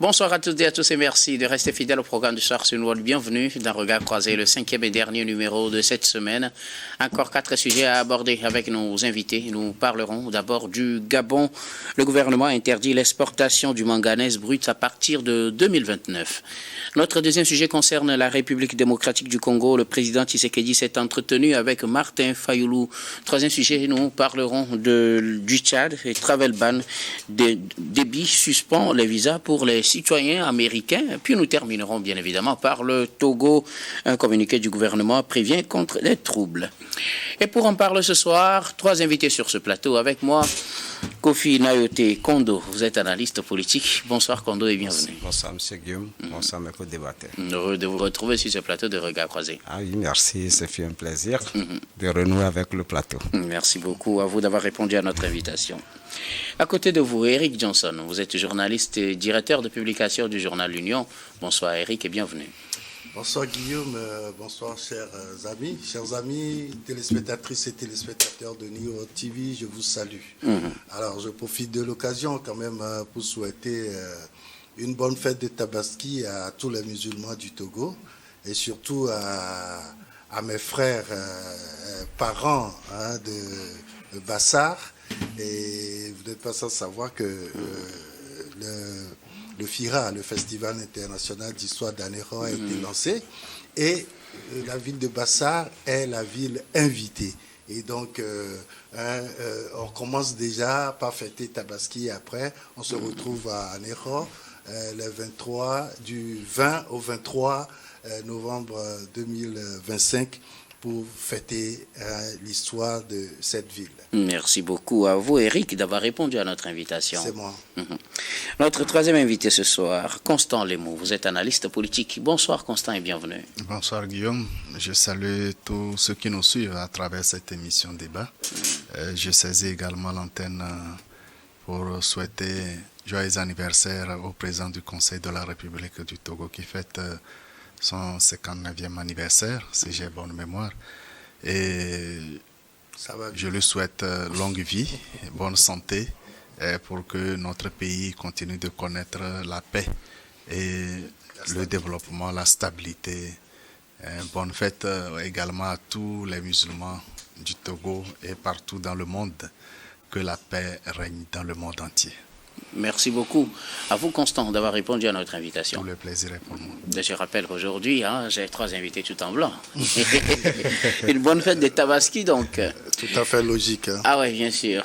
Bonsoir à toutes et à tous et merci de rester fidèles au programme du soir sur une World. Bienvenue dans Regard Croisé, le 5e et dernier numéro de cette semaine. Encore 4 sujets à aborder avec nos invités. Nous parlerons d'abord du Gabon. Le gouvernement a interdit l'exportation du manganèse brut à partir de 2029. Notre deuxième sujet concerne la République démocratique du Congo. Le président Tshisekedi s'est entretenu avec Martin Fayoulou. Troisième sujet, nous parlerons du Tchad et travel ban. Déby suspend les visas pour les citoyens américains. Puis nous terminerons bien évidemment par le Togo. Un communiqué du gouvernement prévient contre les troubles. Et pour en parler ce soir, 3 invités sur ce plateau avec moi. Kofi Nayote Kondo, vous êtes analyste politique. Bonsoir Kondo et bienvenue. Bonsoir M. Guillaume, bonsoir mes co-débatteurs. Heureux de vous retrouver sur ce plateau de Regard Croisé. Ah oui, merci, ça fait un plaisir de renouer avec le plateau. Merci beaucoup à vous d'avoir répondu à notre invitation. À côté de vous, Eric Johnson, vous êtes journaliste et directeur de publication du journal L'Union. Bonsoir Eric et bienvenue. Bonsoir Guillaume, bonsoir chers amis, téléspectatrices et téléspectateurs de Neo TV, je vous salue. Alors je profite de l'occasion quand même pour souhaiter une bonne fête de Tabaski à tous les musulmans du Togo et surtout à mes frères parents de Bassar. Et vous n'êtes pas sans savoir que le FIRA, le Festival international d'histoire d'Anéro, a été lancé et la ville de Bassar est la ville invitée. Et donc, on commence déjà par fêter Tabaski et après, on se retrouve à Anéro du 20 au 23 novembre 2025 pour fêter l'histoire de cette ville. Merci beaucoup à vous, Eric, d'avoir répondu à notre invitation. C'est moi. Notre troisième invité ce soir, Constant Lemou. Vous êtes analyste politique. Bonsoir Constant et bienvenue. Bonsoir Guillaume. Je salue tous ceux qui nous suivent à travers cette émission débat. Je saisis également l'antenne pour souhaiter joyeux anniversaire au président du Conseil de la République du Togo qui fête son 59e anniversaire, si j'ai bonne mémoire. Et je lui souhaite longue vie, bonne santé, pour que notre pays continue de connaître la paix et le développement, la stabilité. Bonne fête également à tous les musulmans du Togo et partout dans le monde. Que la paix règne dans le monde entier. Merci beaucoup à vous, Constant, d'avoir répondu à notre invitation. Tout le plaisir est pour moi. Je rappelle qu'aujourd'hui, j'ai 3 invités tout en blanc. Une bonne fête de Tabaski, donc. Tout à fait logique. Ah oui, bien sûr.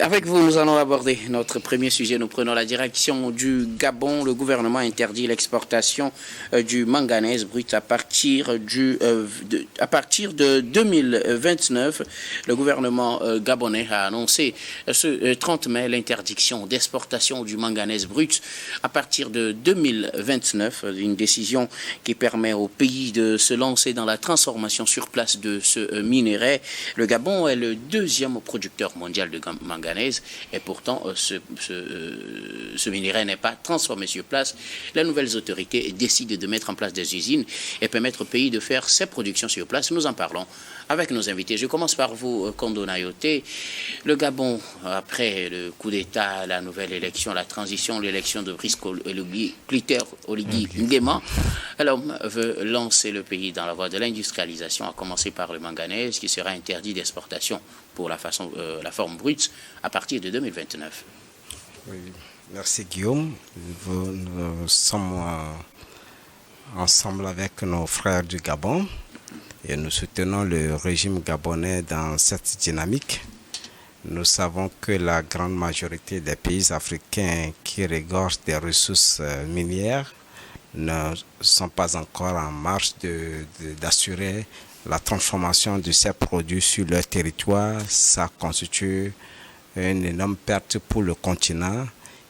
Avec vous, nous allons aborder notre premier sujet. Nous prenons la direction du Gabon. Le gouvernement interdit l'exportation du manganèse brut à partir de 2029. Le gouvernement gabonais a annoncé ce 30 mai l'interdiction d'exportation du manganèse brut à partir de 2029, une décision qui permet au pays de se lancer dans la transformation sur place de ce minerai. Le Gabon est le 2e producteur mondial de manganèse et pourtant ce minerai n'est pas transformé sur place. Les nouvelles autorités décident de mettre en place des usines et permettre au pays de faire ses productions sur place. Nous en parlons avec nos invités. Je commence par vous, Kondo Nayote. Le Gabon, après le coup d'État, la nouvelle élection, la transition, l'élection de Brice Oligui Nguema, l'homme veut lancer le pays dans la voie de l'industrialisation, à commencer par le manganèse, qui sera interdit d'exportation pour la forme brute à partir de 2029. Oui, merci Guillaume. Nous sommes ensemble avec nos frères du Gabon. Et nous soutenons le régime gabonais dans cette dynamique. Nous savons que la grande majorité des pays africains qui regorgent des ressources minières ne sont pas encore en marche d'assurer la transformation de ces produits sur leur territoire. Ça constitue une énorme perte pour le continent.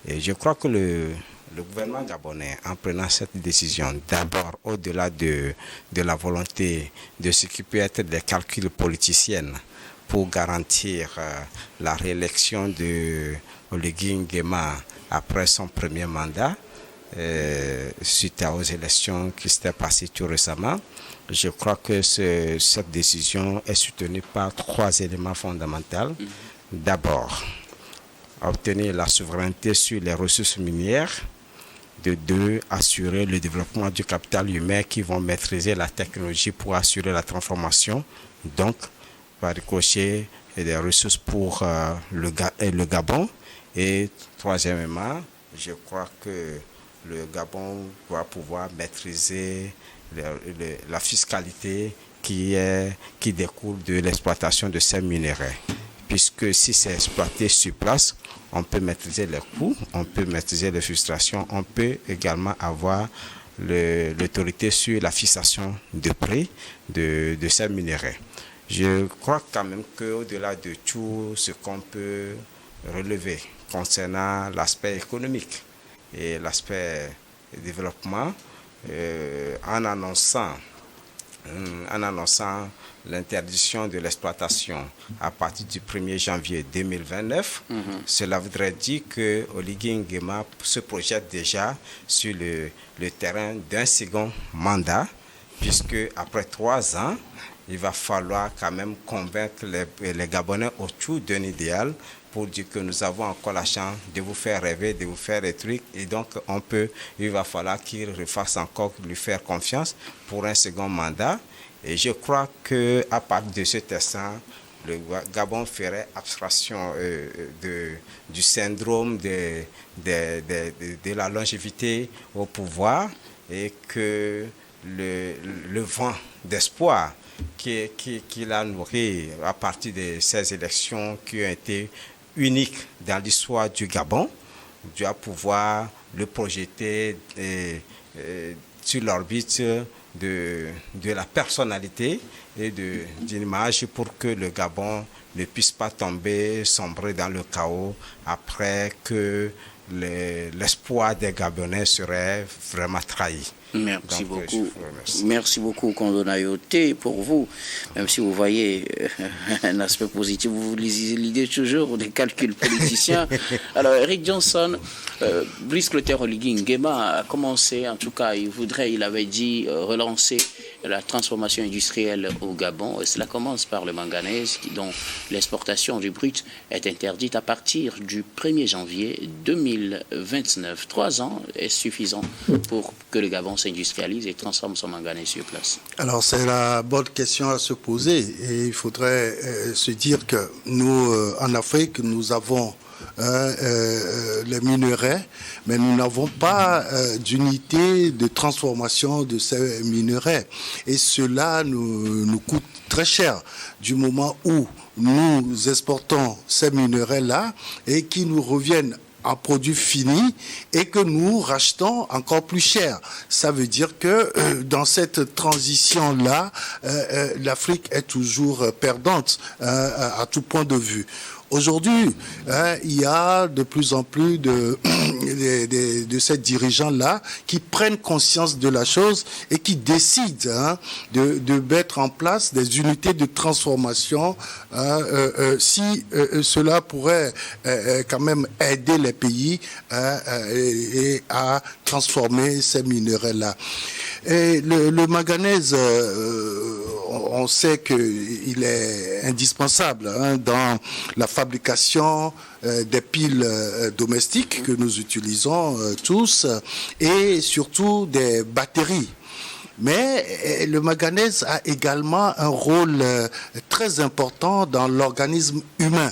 Et je crois que le gouvernement gabonais, en prenant cette décision, d'abord au-delà de la volonté de ce qui peut être des calculs politiciens pour garantir la réélection de Oligui Nguema après son premier mandat, suite aux élections qui s'étaient passées tout récemment, je crois que cette décision est soutenue par 3 éléments fondamentaux. D'abord, obtenir la souveraineté sur les ressources minières. de deux, assurer le développement du capital humain qui vont maîtriser la technologie pour assurer la transformation. Donc, par ricochet, des ressources pour le Gabon. Et troisièmement, je crois que le Gabon va pouvoir maîtriser la fiscalité qui découle de l'exploitation de ces minerais. Puisque si c'est exploité sur place, on peut maîtriser les coûts, on peut maîtriser les frustrations, on peut également avoir l'autorité sur la fixation de prix de ces minerais. Je crois quand même qu'au-delà de tout ce qu'on peut relever concernant l'aspect économique et l'aspect développement, en annonçant l'interdiction de l'exploitation à partir du 1er janvier 2029, cela voudrait dire que Oligui Nguema se projette déjà sur le terrain d'un second mandat, puisque après 3 ans, il va falloir quand même convaincre les Gabonais autour d'un idéal pour dire que nous avons encore la chance de vous faire rêver, de vous faire des trucs. Et donc, il va falloir qu'il refasse encore lui faire confiance pour un second mandat. Et je crois qu'à partir de cet instant, le Gabon ferait abstraction du syndrome de la longévité au pouvoir et que le vent d'espoir qu'il a nourri à partir de ces élections qui ont été uniques dans l'histoire du Gabon, doit pouvoir le projeter sur l'orbite de la personnalité et d'une image pour que le Gabon ne puisse pas sombrer dans le chaos après que l'espoir des Gabonais serait vraiment trahi. Merci beaucoup. Merci beaucoup, Kondona Yote, pour vous. Même si vous voyez un aspect positif, vous lisez l'idée toujours des calculs politiciens. Alors, Eric Johnson, Brice Clotaire Oligui Nguema a commencé, en tout cas, il avait dit relancer la transformation industrielle au Gabon. Et cela commence par le manganèse, dont l'exportation du brut est interdite à partir du 1er janvier 2029. 3 ans est suffisant pour que le Gabon s'industrialise et transforme son manganèse sur place. Alors, c'est la bonne question à se poser. Et il faudrait se dire que nous, en Afrique, nous avons les minerais, mais nous n'avons pas d'unité de transformation de ces minerais. Et cela nous coûte très cher du moment où nous exportons ces minerais-là et qui nous reviennent en produit fini et que nous rachetons encore plus cher. Ça veut dire que dans cette transition-là, l'Afrique est toujours perdante à tout point de vue. Aujourd'hui, il y a de plus en plus de ces dirigeants-là qui prennent conscience de la chose et qui décident de mettre en place des unités de transformation si cela pourrait quand même aider les pays à transformer ces minerais-là. Et le manganèse, on sait qu'il est indispensable dans la fabrication des piles domestiques que nous utilisons tous et surtout des batteries. Mais le manganèse a également un rôle très important dans l'organisme humain.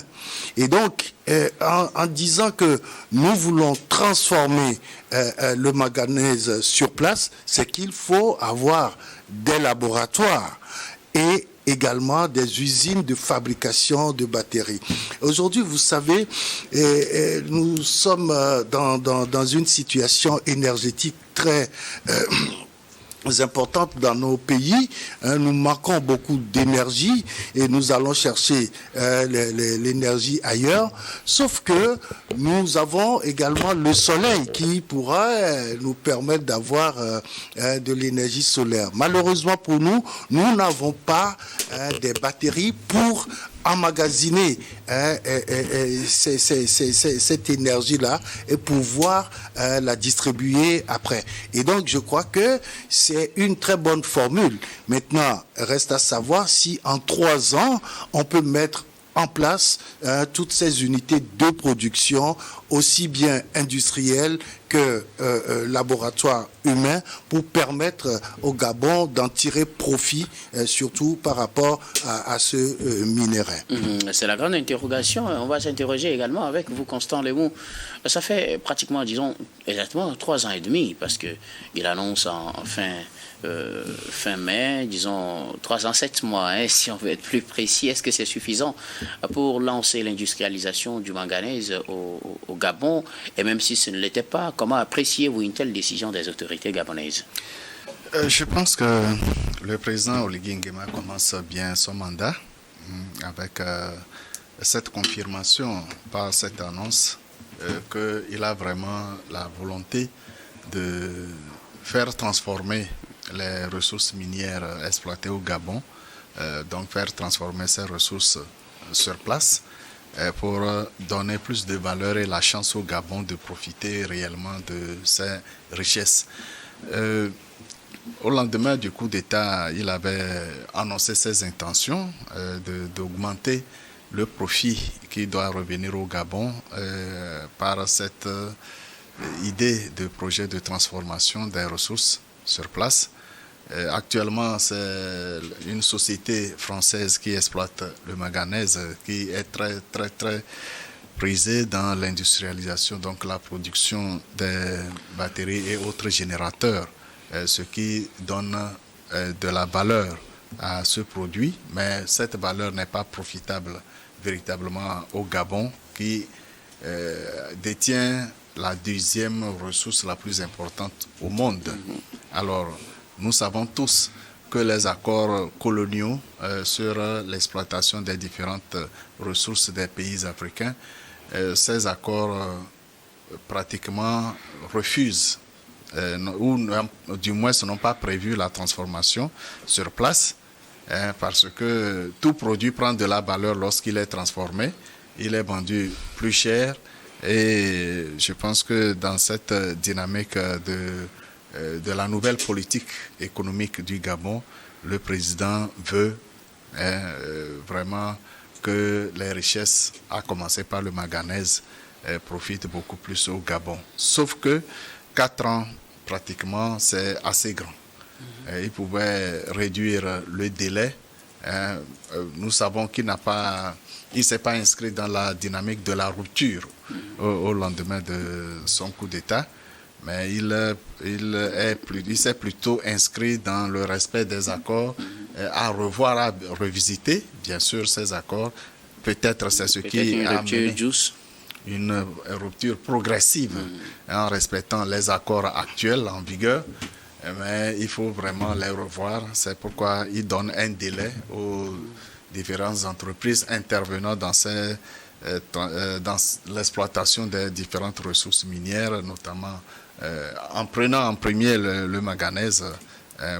Et donc, en disant que nous voulons transformer le manganèse sur place, c'est qu'il faut avoir des laboratoires et également des usines de fabrication de batteries. Aujourd'hui, vous savez, nous sommes dans une situation énergétique très importante dans nos pays. Nous manquons beaucoup d'énergie et nous allons chercher l'énergie ailleurs. Sauf que nous avons également le soleil qui pourra nous permettre d'avoir de l'énergie solaire. Malheureusement pour nous, nous n'avons pas des batteries pour emmagasiner cette énergie-là et pouvoir la distribuer après. Et donc, je crois que c'est une très bonne formule. Maintenant, reste à savoir si en 3 ans, on peut mettre en place toutes ces unités de production aussi bien industriels que laboratoires humains pour permettre au Gabon d'en tirer profit, surtout par rapport à ce minerai. C'est la grande interrogation. On va s'interroger également avec vous, Constant Lemou. Ça fait pratiquement, disons, exactement 3 ans et demi, parce qu'il annonce en fin mai, disons 3 ans, 7 mois, hein, si on veut être plus précis. Est-ce que c'est suffisant pour lancer l'industrialisation du manganèse au Gabon? Et même si ce ne l'était pas, comment appréciez-vous une telle décision des autorités gabonaises? Je pense que le président Oligui Nguema commence bien son mandat avec cette confirmation par cette annonce qu'il a vraiment la volonté de faire transformer les ressources minières exploitées au Gabon, donc faire transformer ces ressources sur place pour donner plus de valeur et la chance au Gabon de profiter réellement de ces richesses. Au lendemain du coup d'État, il avait annoncé ses intentions d'augmenter le profit qui doit revenir au Gabon par cette idée de projet de transformation des ressources sur place. Actuellement, c'est une société française qui exploite le manganèse, qui est très prisée dans l'industrialisation, donc la production des batteries et autres générateurs, ce qui donne de la valeur à ce produit, mais cette valeur n'est pas profitable véritablement au Gabon, qui détient la 2e ressource la plus importante au monde. Alors, nous savons tous que les accords coloniaux sur l'exploitation des différentes ressources des pays africains, ces accords pratiquement refusent, ou du moins n'ont pas prévu la transformation sur place, parce que tout produit prend de la valeur lorsqu'il est transformé, il est vendu plus cher, et je pense que dans cette dynamique de la nouvelle politique économique du Gabon, le président veut vraiment que les richesses, à commencer par le manganèse, profitent beaucoup plus au Gabon. Sauf que 4 ans, pratiquement, c'est assez grand. Il pouvait réduire le délai. Nous savons qu'il ne s'est pas inscrit dans la dynamique de la rupture au lendemain de son coup d'État. Mais il s'est plutôt inscrit dans le respect des accords, à revoir, à revisiter, bien sûr, ces accords. Peut-être c'est ce qui a amené une rupture progressive, en respectant les accords actuels en vigueur. Mais il faut vraiment les revoir. C'est pourquoi il donne un délai aux différentes entreprises intervenant dans l'exploitation des différentes ressources minières, notamment en prenant en premier le manganèse,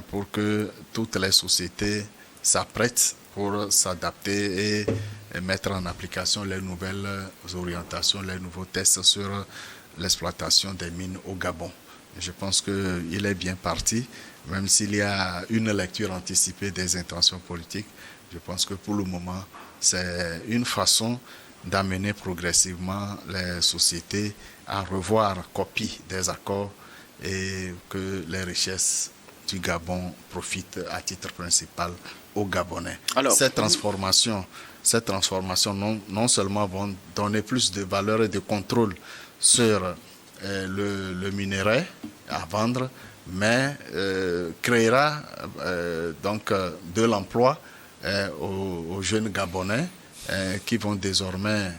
pour que toutes les sociétés s'apprêtent pour s'adapter et mettre en application les nouvelles orientations, les nouveaux tests sur l'exploitation des mines au Gabon. Je pense qu'il est bien parti, même s'il y a une lecture anticipée des intentions politiques. Je pense que pour le moment, c'est une façon d'amener progressivement les sociétés à revoir copie des accords et que les richesses du Gabon profitent à titre principal aux Gabonais. Alors, cette transformation non seulement vont donner plus de valeur et de contrôle sur le minerai à vendre, mais créera donc de l'emploi aux jeunes Gabonais qui vont désormais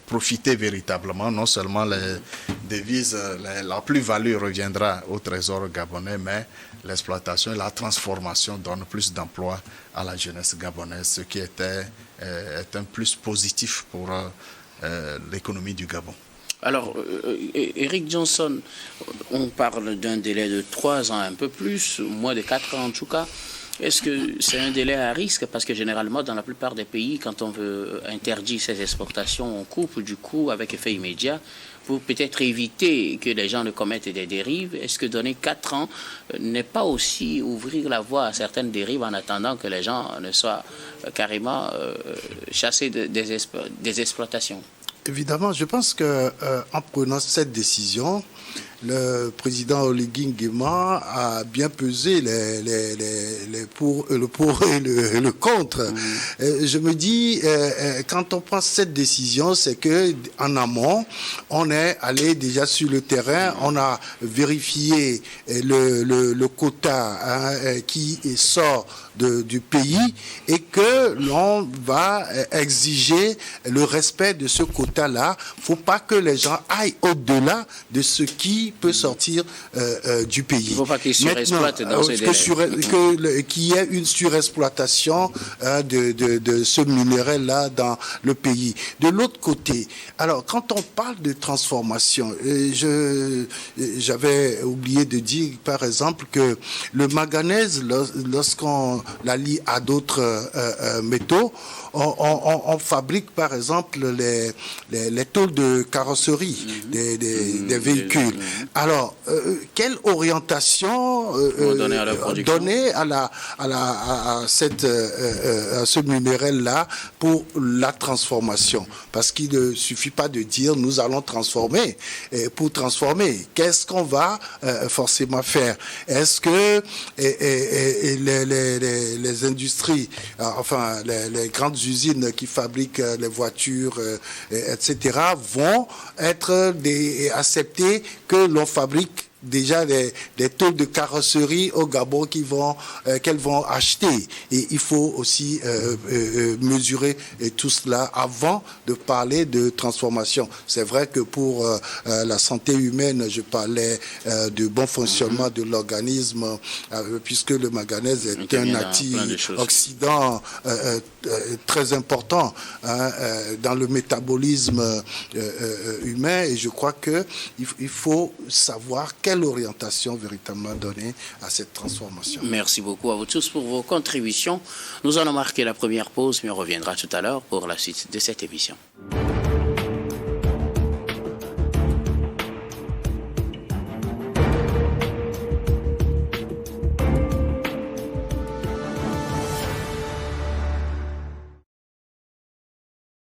profiter véritablement. Non seulement les devises, la plus-value reviendra au trésor gabonais, mais l'exploitation et la transformation donnent plus d'emplois à la jeunesse gabonaise, ce qui est un plus positif pour l'économie du Gabon. Alors, Eric Johnson, on parle d'un délai de 3 ans, un peu plus, moins de 4 ans en tout cas. Est-ce que c'est un délai à risque? Parce que généralement, dans la plupart des pays, quand on veut interdire ces exportations, on coupe du coup avec effet immédiat pour peut-être éviter que les gens ne commettent des dérives. Est-ce que donner 4 ans n'est pas aussi ouvrir la voie à certaines dérives en attendant que les gens ne soient carrément chassés des exploitations? Évidemment, je pense que en prenant cette décision, le président Oligui Nguema a bien pesé le pour et le contre. Je me dis, quand on prend cette décision, c'est que en amont, on est allé déjà sur le terrain, on a vérifié le quota qui sort du pays et que l'on va exiger le respect de ce quota-là. Faut pas que les gens aillent au-delà de ce qui peut sortir du pays. Il ne faut pas qu'ils surexploitent dans ces délais. Qu'il y ait une surexploitation de ce minerai-là dans le pays. De l'autre côté, alors quand on parle de transformation, j'avais oublié de dire par exemple que le manganèse, lorsqu'on la lie à d'autres métaux, on fabrique par exemple les tôles de carrosserie des véhicules. Alors, quelle orientation donner à ce minerai-là pour la transformation? Parce qu'il ne suffit pas de dire nous allons transformer. Et pour transformer, qu'est-ce qu'on va forcément faire? Est-ce que les industries, enfin les grandes usines qui fabriquent les voitures, etc., vont être acceptées que l'on fabrique déjà des tôles de carrosserie au Gabon qu'elles vont acheter. Et il faut aussi mesurer tout cela avant de parler de transformation. C'est vrai que pour la santé humaine, je parlais du bon fonctionnement de l'organisme, puisque le manganèse est un antioxydant très important dans le métabolisme humain. Et je crois qu'il faut savoir quelle orientation véritablement donner à cette transformation. Merci beaucoup à vous tous pour vos contributions. Nous allons marquer la première pause, mais on reviendra tout à l'heure pour la suite de cette émission.